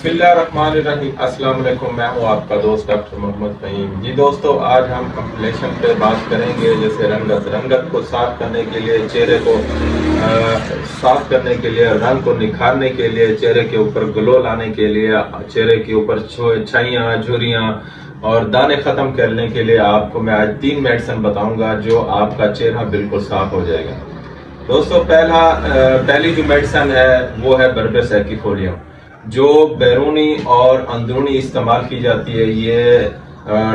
बिस्मिल्लाहिर्रहमानिर्रहीम। अस्सलाम वालेकुम। मैं हूँ आपका दोस्त डॉक्टर मोहम्मद फ़हीम। जी दोस्तों, आज हम कम्प्लेक्शन पे बात करेंगे। जैसे रंगत को साफ करने के लिए, चेहरे को साफ करने के लिए, रंग को निखारने के लिए, चेहरे के ऊपर ग्लो लाने के लिए, चेहरे के ऊपर छाइयाँ, झुर्रियाँ और दाने ख़त्म करने के लिए आपको मैं आज 3 मेडिसिन बताऊंगा जो आपका चेहरा बिल्कुल साफ हो जाएगा। दोस्तों, पहली जो मेडिसिन है वो है बर्बस एक्फोलियम, जो बैरूनी और अंदरूनी इस्तेमाल की जाती है। ये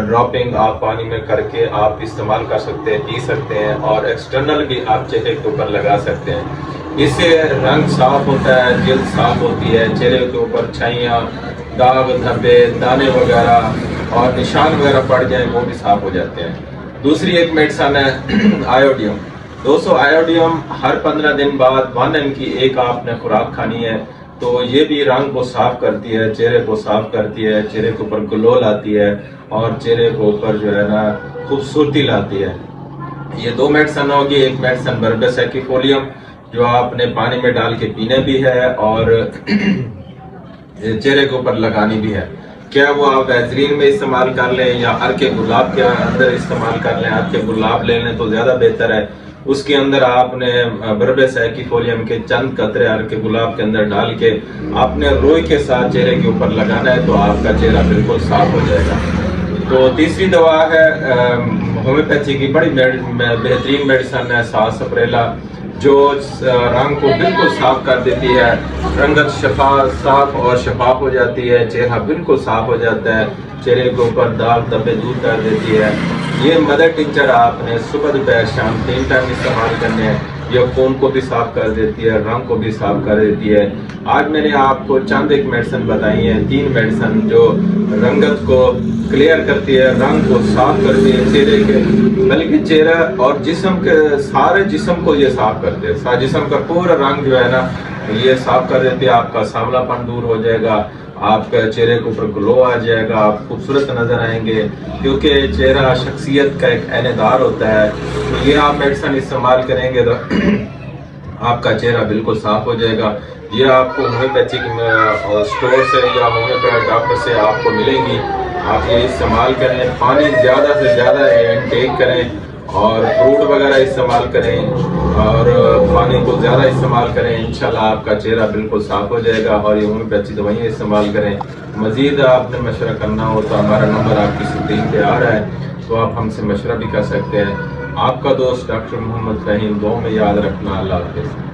ड्रॉपिंग आप पानी में करके आप इस्तेमाल कर सकते हैं, पी सकते हैं, और एक्सटर्नल भी आप चेहरे के ऊपर लगा सकते हैं। इससे रंग साफ होता है, जल्द साफ होती है, चेहरे के ऊपर छाइयाँ, दाग धब्बे, दाने वगैरह और निशान वगैरह पड़ जाएं वो भी साफ हो जाते हैं। दूसरी एक मेडिसिन है आयोडियम। दोस्तों, आयोडियम हर 15 दिन बाद 1 mg की एक आपने खुराक खानी है। तो ये भी रंग को साफ करती है, चेहरे को साफ करती है, चेहरे के ऊपर ग्लो लाती है और चेहरे के ऊपर जो है ना खूबसूरती लाती है। ये 2 मेडिसिन होगी। एक मेडिसिन बर्बस एक्फोलियम जो आपने पानी में डाल के पीने भी है और चेहरे के ऊपर लगानी भी है। क्या वो आप वैसलीन में इस्तेमाल कर लें या अर्के गुलाब के अंदर इस्तेमाल कर लें। अर्के गुलाब ले लें तो ज़्यादा बेहतर है। उसके अंदर आपने बर्बस एक्फोलियम के चंद कतरे अर्के गुलाब के अंदर डाल के आपने रोई के साथ चेहरे के ऊपर लगाना है तो आपका चेहरा बिल्कुल साफ हो जाएगा। तो तीसरी दवा है होम्योपैथी की बड़ी बेहतरीन मेडिसिन है सास सप्रेला, जो रंग को बिल्कुल साफ कर देती है। रंगत साफ और शफाफ हो जाती है, चेहरा बिल्कुल साफ हो जाता है, चेहरे के ऊपर दाग धब्बे दूर कर देती है। ये मदर टिंचर आपने सुबह दोपहर शाम 3 टाइम इस्तेमाल करने हैं। ये खून को भी साफ कर देती है, रंग को भी साफ कर देती है। आज मैंने आपको चंद एक मेडिसिन बताई है, 3 मेडिसिन जो रंगत को क्लियर करती है, रंग को साफ करती है चेहरे के, बल्कि चेहरा और जिस्म के सारे जिस्म को ये साफ करते हैं। सारे जिस्म का पूरा रंग जो है ना ये साफ कर देती है। आपका सांवलापन दूर हो जाएगा, आपके चेहरे के ऊपर ग्लो आ जाएगा, आप खूबसूरत नजर आएंगे, क्योंकि चेहरा शख्सियत का एक ऐनेदार होता है। तो ये आप मेडिसिन इस्तेमाल करेंगे तो आपका चेहरा बिल्कुल साफ हो जाएगा। ये आपको होम्योपैथिक स्टोर से या होम्योपैथ डॉक्टर से आपको मिलेंगी। आप ये इस्तेमाल करें, पानी ज़्यादा से ज़्यादा इनटेक करें और फ्रूट वगैरह इस्तेमाल करें और पानी को ज़्यादा इस्तेमाल करें। इंशाल्लाह आपका चेहरा बिल्कुल साफ हो जाएगा। और ये होम्योपैथी दवाइयाँ इस्तेमाल करें। मज़ीद आपने मशवरा करना हो तो हमारा नंबर आपकी स्क्रीन पे आ रहा है, तो आप हमसे मशवरा भी कर सकते हैं। आपका दोस्त डॉक्टर मोहम्मद फ़हीम। दुआ में याद रखना। अल्लाह हाफ़िज़।